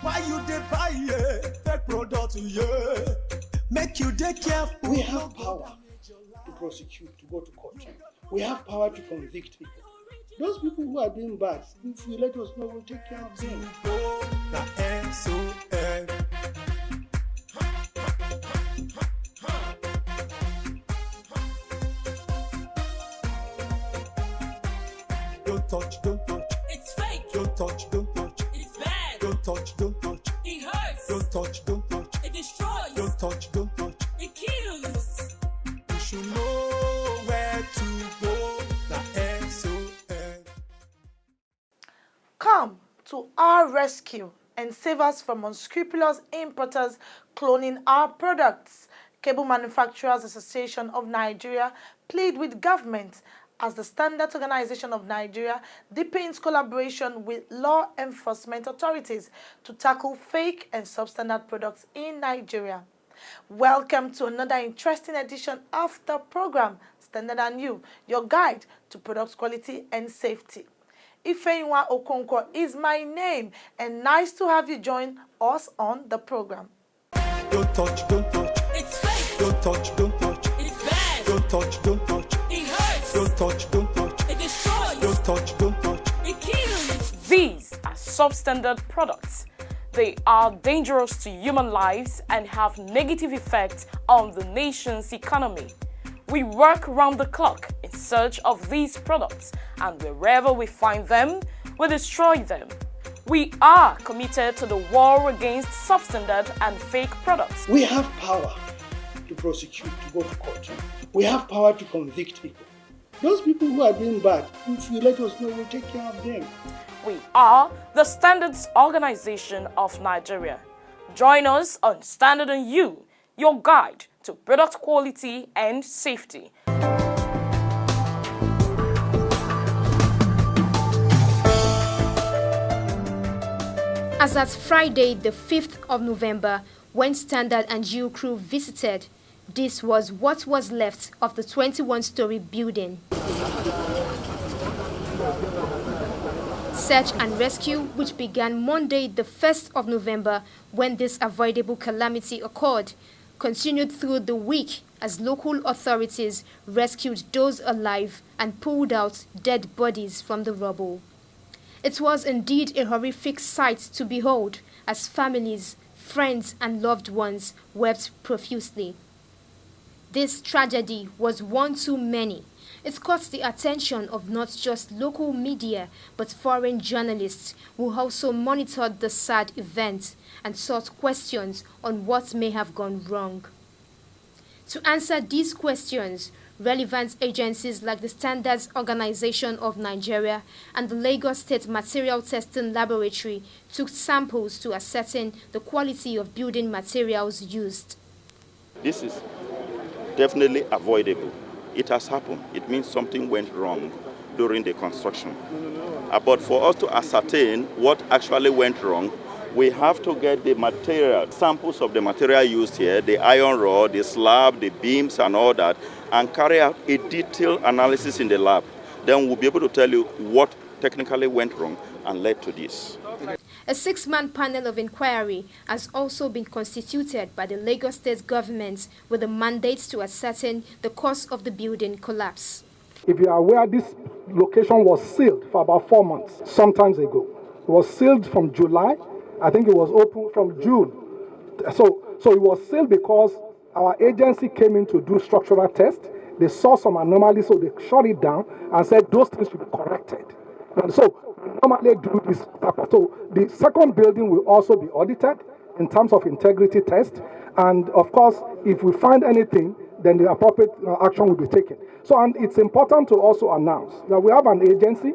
Why you dey buy fake product? Make you dey careful. We have power to prosecute, to go to court. We have power to convict people. Those people who are doing bad, if you let us know, we'll take care of them. Don't touch, don't touch. It's fake. Don't touch, don't touch. It's bad. Don't touch, don't touch. It hurts. Don't touch, don't touch. It destroys. Don't touch, don't touch. It kills. You should know where to go. The SOS. Come to our rescue and save us from unscrupulous importers cloning our products. Cable Manufacturers Association of Nigeria plead with government as the Standards Organization of Nigeria deepens collaboration with law enforcement authorities to tackle fake and substandard products in Nigeria. Welcome to another interesting edition of the program, Standard and You, your guide to product quality and safety. Ifeyinwa Okonkwo is my name, and nice to have you join us on the program. Don't touch, don't touch. It's fake. Don't touch, don't touch. It's bad. Don't touch, don't touch. It hurts. Don't touch, don't touch. It destroys. Don't touch, don't touch. It kills. These are substandard products. They are dangerous to human lives and have negative effects on the nation's economy. We work round the clock in search of these products, and wherever we find them, we destroy them. We are committed to the war against substandard and fake products. We have power to prosecute, to go to court. We have power to convict people. Those people who are doing bad, if you let us know, we'll take care of them. We are the Standards Organization of Nigeria. Join us on Standard and You, your guide to product quality and safety. As at Friday, the 5th of November, when Standard and You crew visited, this was what was left of the 21-story building. Search and rescue, which began Monday, the 1st of November, when this avoidable calamity occurred, continued through the week as local authorities rescued those alive and pulled out dead bodies from the rubble. It was indeed a horrific sight to behold as families, friends, and loved ones wept profusely. This tragedy was one too many. It caught the attention of not just local media but foreign journalists who also monitored the sad event and sought questions on what may have gone wrong. To answer these questions, relevant agencies like the Standards Organization of Nigeria and the Lagos State Material Testing Laboratory took samples to ascertain the quality of building materials used. This is definitely avoidable. It has happened. It means something went wrong during the construction. But for us to ascertain what actually went wrong, we have to get the material, samples of the material used here, the iron rod, the slab, the beams and all that, and carry out a detailed analysis in the lab. Then we'll be able to tell you what technically went wrong and led to this. A 6-man panel of inquiry has also been constituted by the Lagos State government with a mandate to ascertain the cause of the building collapse. If you are aware, this location was sealed for about 4 months, sometimes ago. It was sealed from July. I think it was open from June. So it was sealed because our agency came in to do structural tests. They saw some anomalies, so they shut it down and said those things should be corrected. And so we normally do this. So the second building will also be audited in terms of integrity test. And of course, if we find anything, then the appropriate action will be taken. So, and it's important to also announce that we have an agency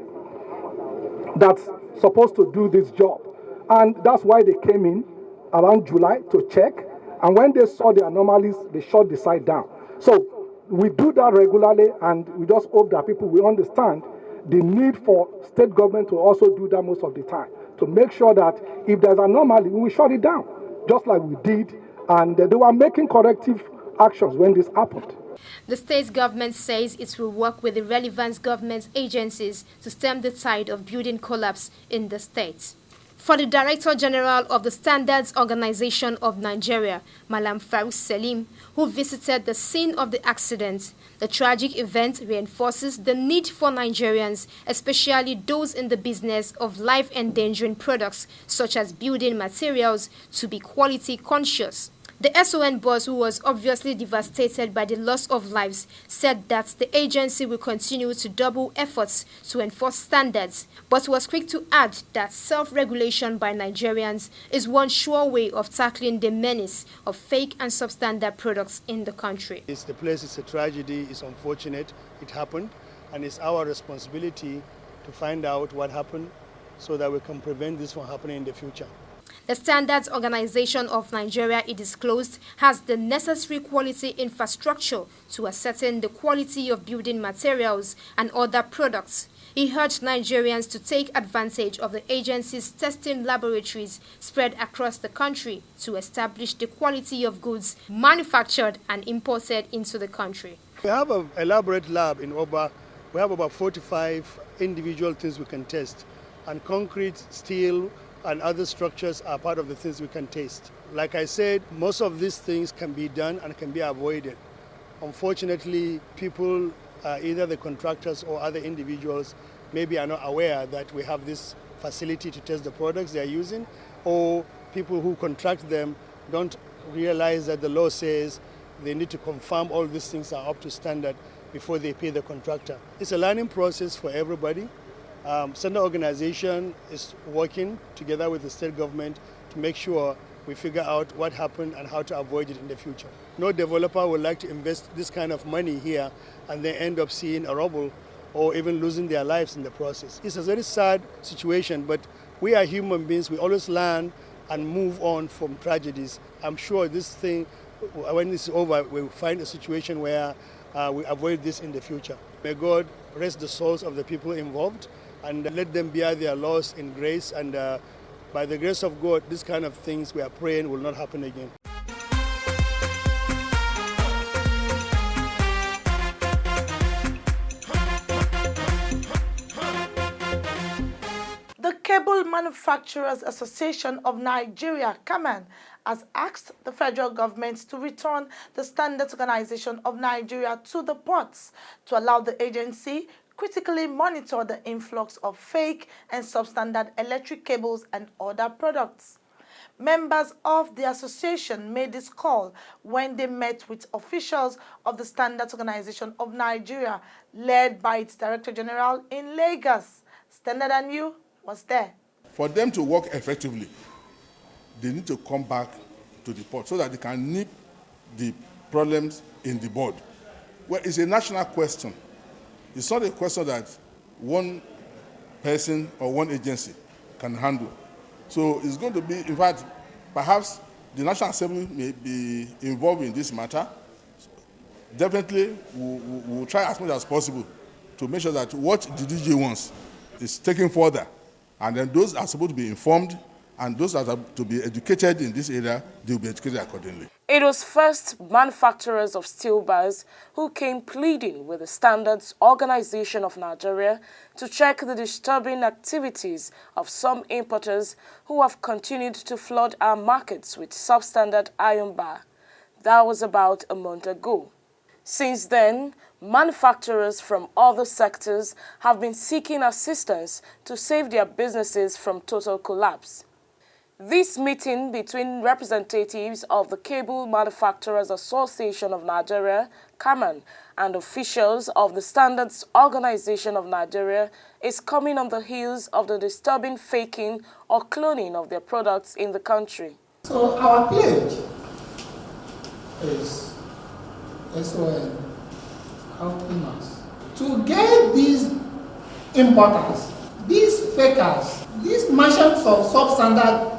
that's supposed to do this job. And that's why they came in around July to check. And when they saw the anomalies, they shut the site down. So we do that regularly, and we just hope that people will understand the need for state government to also do that most of the time, to make sure that if there's an anomaly, we will shut it down, just like we did. And they were making corrective actions when this happened. The state government says it will work with the relevant government agencies to stem the tide of building collapse in the state. For the Director General of the Standards Organization of Nigeria, Malam Farouk Selim, who visited the scene of the accident, the tragic event reinforces the need for Nigerians, especially those in the business of life-endangering products such as building materials, to be quality conscious. The SON boss, who was obviously devastated by the loss of lives, said that the agency will continue to double efforts to enforce standards, but was quick to add that self-regulation by Nigerians is one sure way of tackling the menace of fake and substandard products in the country. The place is a tragedy, it's unfortunate, it happened, and it's our responsibility to find out what happened so that we can prevent this from happening in the future. The Standards Organization of Nigeria, it disclosed, has the necessary quality infrastructure to ascertain the quality of building materials and other products. He urged Nigerians to take advantage of the agency's testing laboratories spread across the country to establish the quality of goods manufactured and imported into the country. We have an elaborate lab in Oba. We have about 45 individual things we can test, and concrete, steel, and other structures are part of the things we can taste. Like I said, most of these things can be done and can be avoided. Unfortunately, people, either the contractors or other individuals, maybe are not aware that we have this facility to test the products they are using, or people who contract them don't realize that the law says they need to confirm all these things are up to standard before they pay the contractor. It's a learning process for everybody. Standard organization is working together with the state government to make sure we figure out what happened and how to avoid it in the future. No developer would like to invest this kind of money here and then end up seeing a rubble or even losing their lives in the process. It's a very sad situation, but we are human beings. We always learn and move on from tragedies. I'm sure this thing, when it's over, we'll find a situation where we avoid this in the future. May God rest the souls of the people involved and let them bear their loss in grace, and by the grace of God, this kind of things we are praying will not happen again. The Cable Manufacturers Association of Nigeria, CAMAN, has asked the federal government to return the Standards Organization of Nigeria to the ports to allow the agency critically monitor the influx of fake and substandard electric cables and other products. Members of the association made this call when they met with officials of the Standards Organization of Nigeria, led by its Director General in Lagos. Standard and You was there. For them to work effectively, they need to come back to the port so that they can nip the problems in the board. Well, it's a national question. It's not a question that one person or one agency can handle. So it's going to be, in fact, perhaps the National Assembly may be involved in this matter. Definitely, we'll try as much as possible to make sure that what the DJ wants is taken further. And then those are supposed to be informed, and those that are to be educated in this area, they will be educated accordingly. It was first manufacturers of steel bars who came pleading with the Standards Organization of Nigeria to check the disturbing activities of some importers who have continued to flood our markets with substandard iron bar. That was about a month ago. Since then, manufacturers from other sectors have been seeking assistance to save their businesses from total collapse. This meeting between representatives of the Cable Manufacturers Association of Nigeria, CAMAN, and officials of the Standards Organization of Nigeria is coming on the heels of the disturbing faking or cloning of their products in the country. So our pledge is SON helping us to get these importers, these fakers, these merchants of substandard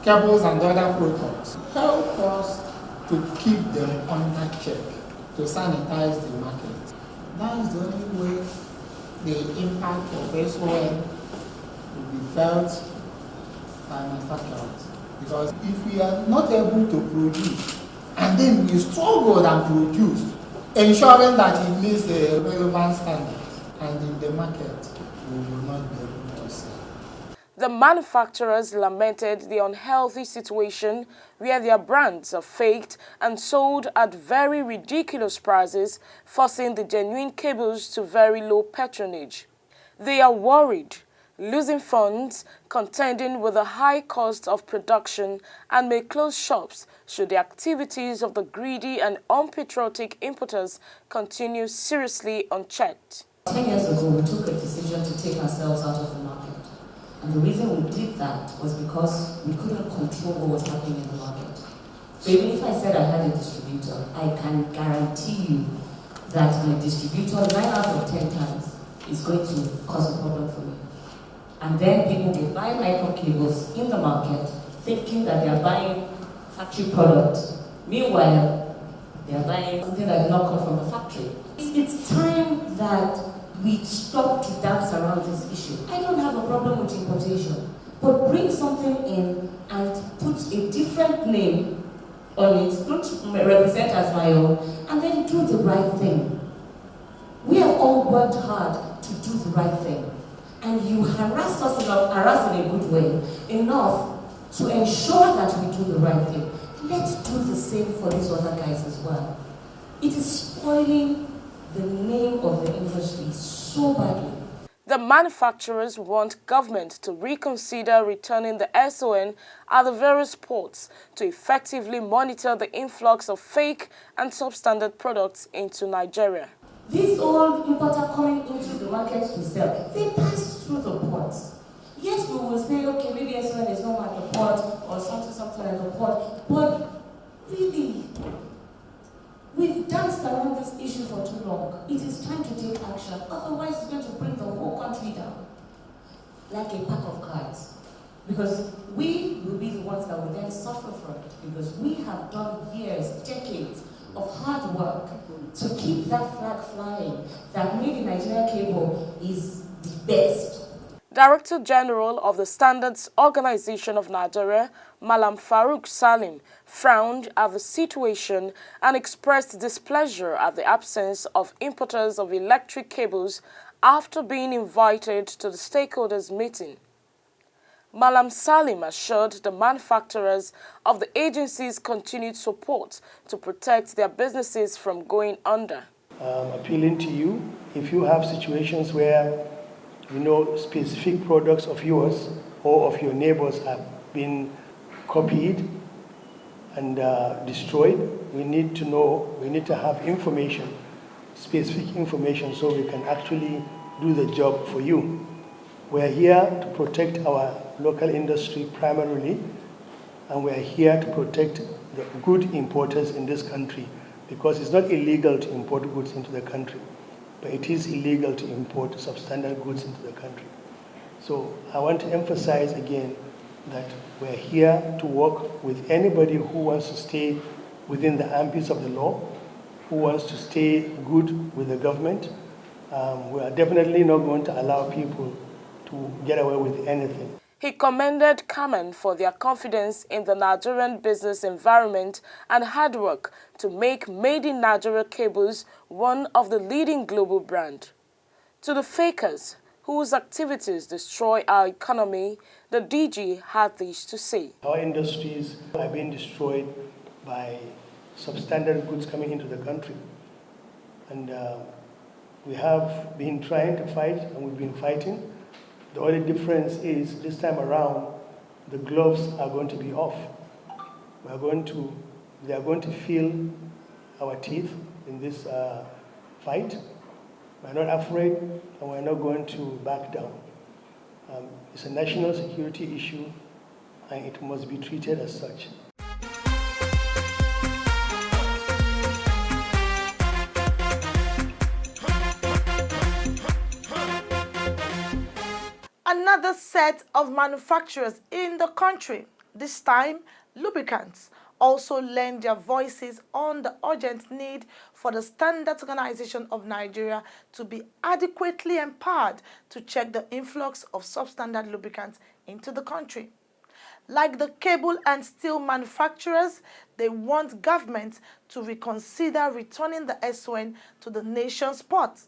cables and other products, help us to keep them under check, to sanitize the market. That is the only way the impact of SON will be felt by manufacturers. Because if we are not able to produce, and then we struggle and produce, ensuring that it meets the relevant standards, and in the market, we will not be able to sell. The manufacturers lamented the unhealthy situation where their brands are faked and sold at very ridiculous prices, forcing the genuine cables to very low patronage. They are worried, losing funds, contending with the high cost of production, and may close shops should the activities of the greedy and unpatriotic importers continue seriously unchecked. 10 years ago, we took a decision to take ourselves out of the market. And the reason we did that was because we couldn't control what was happening in the market. So even if I said I had a distributor, I can guarantee you that my distributor 9 out of 10 times is going to cause a problem for me. And then people will buy micro cables in the market thinking that they are buying factory product. Meanwhile, they are buying something that did not come from the factory. It's time that we stop to dance around this issue. I don't have a problem with importation, but bring something in and put a different name on it, don't represent as my own, and then do the right thing. We have all worked hard to do the right thing, and you harass us enough, harass in a good way, enough to ensure that we do the right thing. Let's do the same for these other guys as well. It is spoiling the name of the industry so badly. The manufacturers want government to reconsider returning the SON at the various ports to effectively monitor the influx of fake and substandard products into Nigeria. These old importers coming into the markets to sell, they pass through the ports. Yes, we will say, okay, maybe SON is not at the port or something at the port, but really, we've danced around this issue for too long. It is time to take action. Otherwise, it's going to bring the whole country down like a pack of cards. Because we will be the ones that will then suffer from it. Because we have done years, decades of hard work to keep that flag flying, that Made in Nigeria cable is the best. Director General of the Standards Organization of Nigeria, Malam Farouk Salim, frowned at the situation and expressed displeasure at the absence of importers of electric cables after being invited to the stakeholders meeting. Malam Salim assured the manufacturers of the agency's continued support to protect their businesses from going under. Appealing to you, if you have situations where specific products of yours or of your neighbors have been copied and destroyed, we need to have information, specific information, so we can actually do the job for you. We're here to protect our local industry primarily, and we're here to protect the good importers in this country, because it's not illegal to import goods into the country, but it is illegal to import substandard goods into the country. So I want to emphasize again that we're here to work with anybody who wants to stay within the ambits of the law, who wants to stay good with the government. We are definitely not going to allow people to get away with anything. He commended Kamen for their confidence in the Nigerian business environment and hard work to make Made in Nigeria cables one of the leading global brands. To the fakers whose activities destroy our economy, the DG had this to say. Our industries are being destroyed by substandard goods coming into the country. And we have been trying to fight, and we've been fighting. The only difference is this time around, the gloves are going to be off. They are going to feel our teeth in this fight. We're not afraid, and we're not going to back down. It's a national security issue, and it must be treated as such. Another set of manufacturers in the country, this time lubricants, also lend their voices on the urgent need for the Standards Organization of Nigeria to be adequately empowered to check the influx of substandard lubricants into the country. Like the cable and steel manufacturers, they want government to reconsider returning the SON to the nation's ports.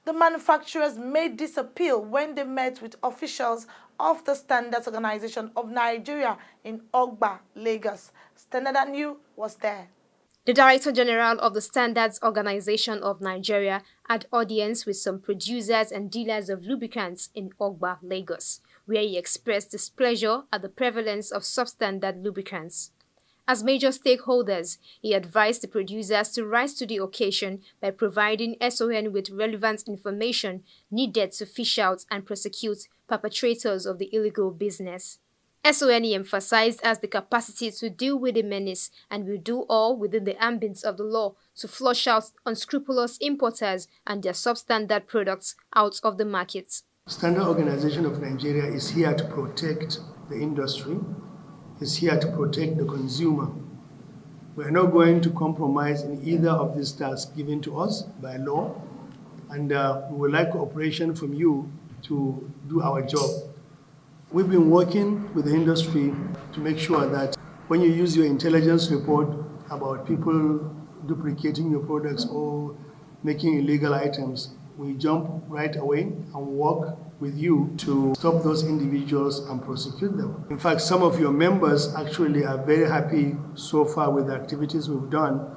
The manufacturers made this appeal when they met with officials of the Standards Organization of Nigeria in Ogba, Lagos. Standard and You was there. The Director General of the Standards Organization of Nigeria had audience with some producers and dealers of lubricants in Ogba, Lagos, where he expressed displeasure at the prevalence of substandard lubricants. As major stakeholders, he advised the producers to rise to the occasion by providing SON with relevant information needed to fish out and prosecute perpetrators of the illegal business. SON emphasized has the capacity to deal with the menace and will do all within the ambit of the law to flush out unscrupulous importers and their substandard products out of the market. Standard Organization of Nigeria is here to protect the industry, is here to protect the consumer. We are not going to compromise in either of these tasks given to us by law, and we would like cooperation from you to do our job. We've been working with the industry to make sure that when you use your intelligence report about people duplicating your products or making illegal items, we jump right away and work with you to stop those individuals and prosecute them. In fact, some of your members actually are very happy so far with the activities we've done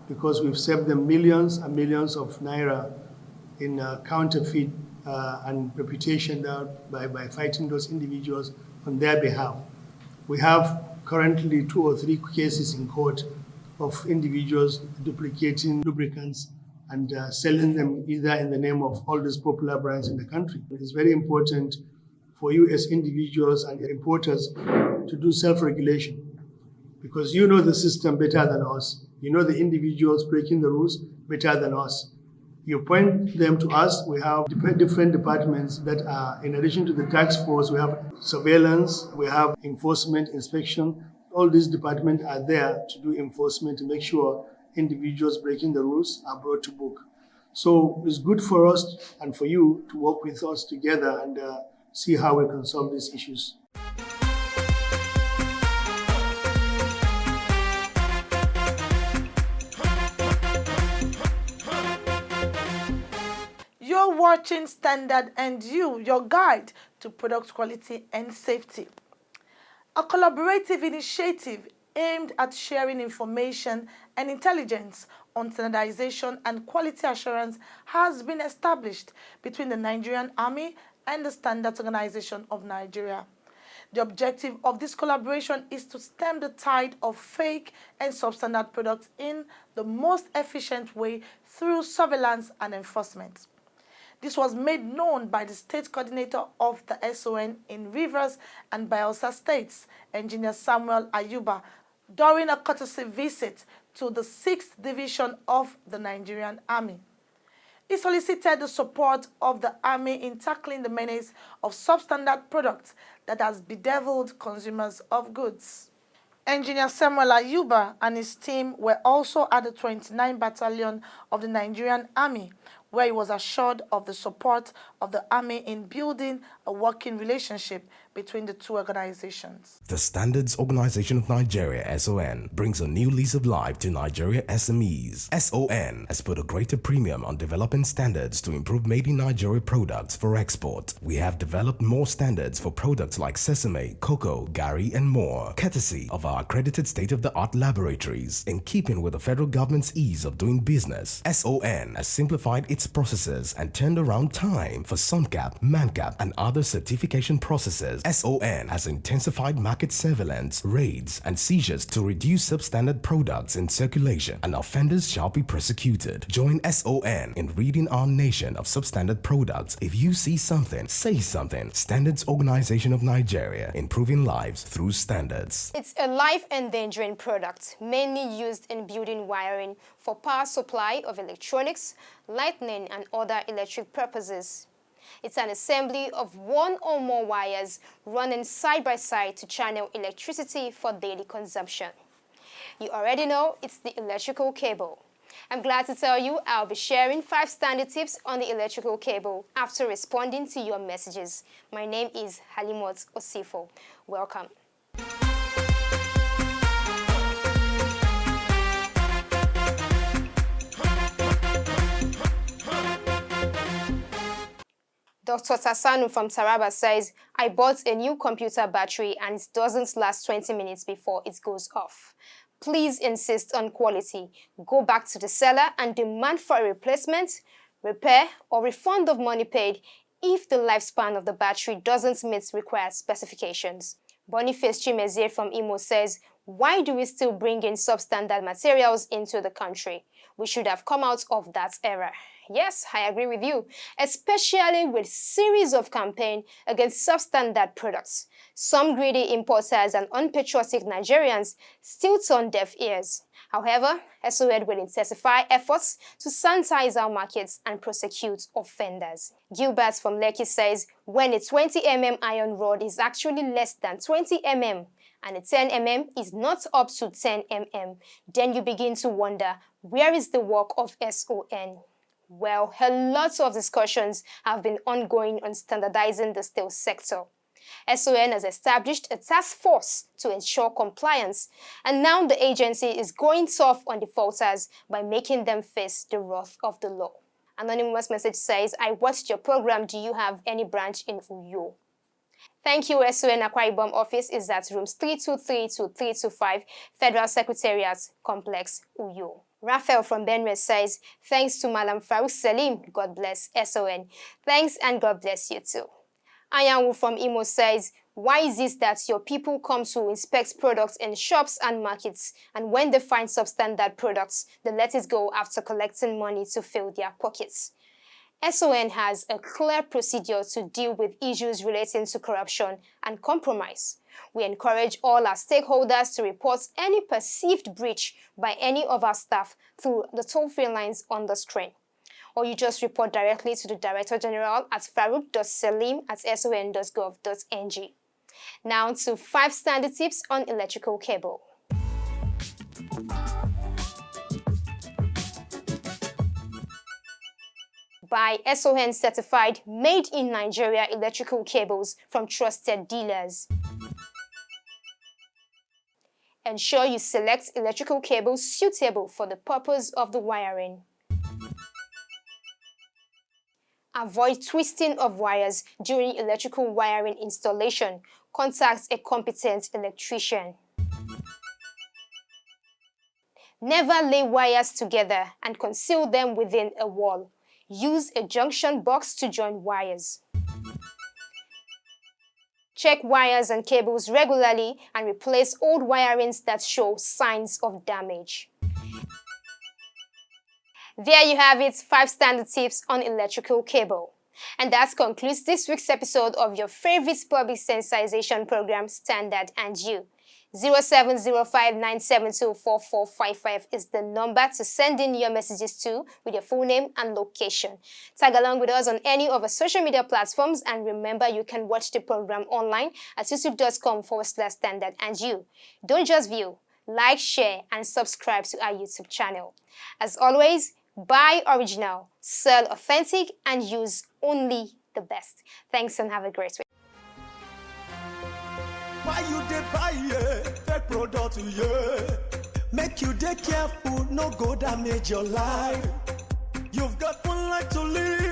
because we've saved them millions and millions of naira in counterfeit and reputation by fighting those individuals on their behalf. We have currently 2 or 3 cases in court of individuals duplicating lubricants and selling them either in the name of all these popular brands in the country. It is very important for you as individuals and importers to do self-regulation because you know the system better than us. You know the individuals breaking the rules better than us. You point them to us. We have different departments that are, in addition to the task force, we have surveillance, we have enforcement, inspection. All these departments are there to do enforcement to make sure individuals breaking the rules are brought to book. So it's good for us and for you to work with us together and see how we can solve these issues. You're watching Standard and You, your guide to product quality and safety. A collaborative initiative aimed at sharing information and intelligence on standardization and quality assurance has been established between the Nigerian Army and the Standards Organization of Nigeria. The objective of this collaboration is to stem the tide of fake and substandard products in the most efficient way through surveillance and enforcement. This was made known by the state coordinator of the SON in Rivers and Bayelsa states, Engineer Samuel Ayuba, during a courtesy visit to the 6th Division of the Nigerian Army. He solicited the support of the Army in tackling the menace of substandard products that has bedeviled consumers of goods. Engineer Samuel Ayuba and his team were also at the 29th Battalion of the Nigerian Army, where he was assured of the support of the Army in building a working relationship between the two organizations. The Standards Organization of Nigeria, SON, brings a new lease of life to Nigeria SMEs. SON has put a greater premium on developing standards to improve made in Nigeria products for export. We have developed more standards for products like sesame, cocoa, gari, and more, courtesy of our accredited state-of-the-art laboratories. In keeping with the federal government's ease of doing business, SON has simplified its processes and turned around time for SUNCAP, MANCAP, and other certification processes. SON has intensified market surveillance, raids, and seizures to reduce substandard products in circulation, and offenders shall be prosecuted. Join SON in ridding our nation of substandard products. If you see something, say something. Standards Organization of Nigeria, improving lives through standards. It's a life-endangering product, mainly used in building wiring for power supply of electronics, lighting, and other electric purposes. It's an assembly of one or more wires running side by side to channel electricity for daily consumption. You already know it's the electrical cable. I'm glad to tell you I'll be sharing 5 standard tips on the electrical cable after responding to your messages. My name is Halimot Osifo. Welcome. Dr. Tasanu from Taraba says, I bought a new computer battery and it doesn't last 20 minutes before it goes off. Please insist on quality. Go back to the seller and demand for a replacement, repair, or refund of money paid if the lifespan of the battery doesn't meet required specifications. Boniface Chimezie from Imo says, why do we still bring in substandard materials into the country? We should have come out of that era. Yes, I agree with you, especially with series of campaigns against substandard products. Some greedy importers and unpatriotic Nigerians still turn deaf ears. However, SOED will intensify efforts to sanitize our markets and prosecute offenders. Gilbert from Lekki says, when a 20 mm iron rod is actually less than 20 mm and a 10 mm is not up to 10 mm, then you begin to wonder, where is the work of SON? Well, a lot of discussions have been ongoing on standardizing the steel sector. SON has established a task force to ensure compliance, and now the agency is going tough on defaulters by making them face the wrath of the law. Anonymous message says, I watched your program. Do you have any branch in Uyo? Thank you. SON Akwa Ibom office is at rooms 323 to 325, Federal Secretariat Complex, Uyo. Raphael from Benue says, thanks to Malam Farouk Salim, God bless SON. Thanks and God bless you too. Ayanwu from Imo says, why is it that your people come to inspect products in shops and markets, and when they find substandard products, they let it go after collecting money to fill their pockets? SON has a clear procedure to deal with issues relating to corruption and compromise. We encourage all our stakeholders to report any perceived breach by any of our staff through the toll-free lines on the screen. Or you just report directly to the Director General at farouk.salim@son.gov.ng. Now to 5 standard tips on electrical cable. Buy SON certified made in Nigeria electrical cables from trusted dealers. Ensure you select electrical cables suitable for the purpose of the wiring. Avoid twisting of wires during electrical wiring installation. Contact a competent electrician. Never lay wires together and conceal them within a wall. Use a junction box to join wires. Check wires and cables regularly and replace old wirings that show signs of damage. There you have it, 5 standard tips on electrical cable. And that concludes this week's episode of your favorite public sensitization program, Standard and You. 0705-972-4455 is the number to send in your messages to with your full name and location. Tag along with us on any of our social media platforms, and remember you can watch the program online at youtube.com/Standard and You. Don't just view, like, share, and subscribe to our YouTube channel. As always, buy original, sell authentic, and use only the best. Thanks and have a great week. Why you dey buy fake product, make you dey careful, no go damage your life. You've got one life to live.